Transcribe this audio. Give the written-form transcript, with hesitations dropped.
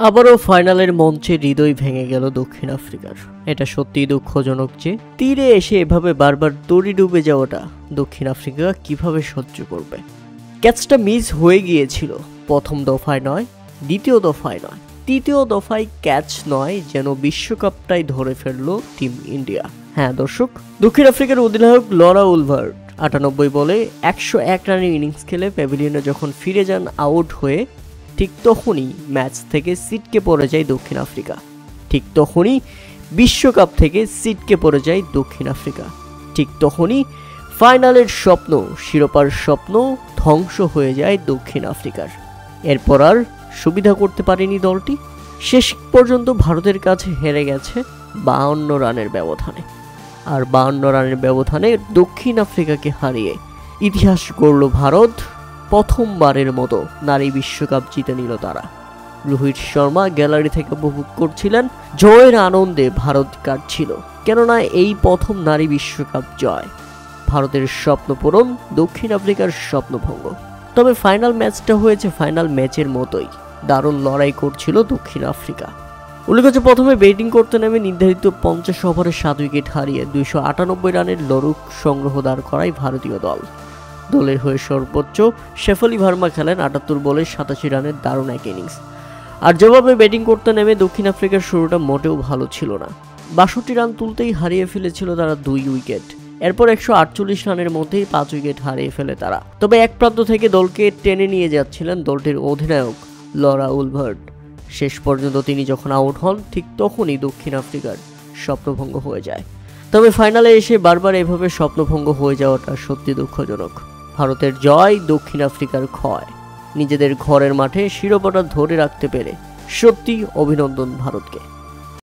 আবারও ফাইনালের মঞ্চে হৃদয় ভেঙে গেল দক্ষিণ আফ্রিকার। এটা সত্যিই দুঃখজনক যে তীরে এসে এভাবে বারবার তরি ডুবে যাওয়াটা দক্ষিণ আফ্রিকা কিভাবে সহ্য করবে। ক্যাচটা মিস হয়ে গিয়েছিল, প্রথম দফায় নয়, দ্বিতীয় দফায় নয়, তৃতীয় দফায় ক্যাচ নয়, যেন বিশ্বকাপটাই ধরে ফেললো টিম ইন্ডিয়া। হ্যাঁ দর্শক, দক্ষিণ আফ্রিকার অধিনায়ক লরা উলভার্ট 98 বলে 101 রানের ইনিংস খেলে প্যাভিলিয়নে যখন ফিরে যান আউট হয়ে, ঠিক তখনই ম্যাচ থেকে ছিটকে পড়ে যায় দক্ষিণ আফ্রিকা। ঠিক তখনই বিশ্বকাপ থেকে ছিটকে পড়ে যায় দক্ষিণ আফ্রিকা। ঠিক তখনই ফাইনালের স্বপ্ন, শিরোপার স্বপ্ন ধ্বংস হয়ে যায় দক্ষিণ আফ্রিকার। এরপর আর সুবিধা করতে পারেনি দলটি। শেষ পর্যন্ত ভারতের কাছে হেরে গেছে 52 রানের ব্যবধানে। আর 52 রানের ব্যবধানে দক্ষিণ আফ্রিকাকে হারিয়ে ইতিহাস গড়ল ভারত। প্রথমবারের মতো নারী বিশ্বকাপ জিতে নিল তারা। রোহিত শর্মা গ্যালারি থেকে উপভোগ করছিলেন, জয়ের আনন্দে ভারত কাটছিল, কেননা এই প্রথম নারী বিশ্বকাপ জয়। ভারতের স্বপ্ন পূরণ, দক্ষিণ আফ্রিকার স্বপ্নভঙ্গ। তবে ফাইনাল ম্যাচটা হয়েছে ফাইনাল ম্যাচের মতোই, দারুণ লড়াই করছিল দক্ষিণ আফ্রিকা। উল্লেখ্য, প্রথমে ব্যাটিং করতে নেমে নির্ধারিত 50 ওভারে 7 উইকেট হারিয়ে 298 রানের লড়ুক সংগ্রহ দাঁড় করায় ভারতীয় দল। দলের হয়ে সর্বোচ্চ শেফালি ভার্মা খেলেন 78 বলে 87 রানের দারুণ এক ইনিংস। আর জবাবে ব্যাটিং করতে নেমে দক্ষিণ আফ্রিকার শুরুটা মোটেও ভালো ছিল না। 62 রান তুলতেই হারিয়ে ফেলেছিল তারা 2 উইকেট। এরপর 148 রানের মধ্যেই 5 উইকেট হারিয়ে ফেলে তারা। তবে এক প্রান্ত থেকে দলকে টেনে নিয়ে যাচ্ছিলেন দলটির অধিনায়ক লরা উলভার্ট। শেষ পর্যন্ত তিনি যখন আউট হন, ঠিক তখনই দক্ষিণ আফ্রিকার স্বপ্নভঙ্গ হয়ে যায়। তবে ফাইনালে এসে বারবার এভাবে স্বপ্নভঙ্গ হয়ে যাওয়াটা সত্যি দুঃখজনক। ভারতের জয়, দক্ষিণ আফ্রিকার ক্ষয়। নিজেদের ঘরের মাঠে শিরোপাটা ধরে রাখতে পেরে সত্যি অভিনন্দন ভারতকে।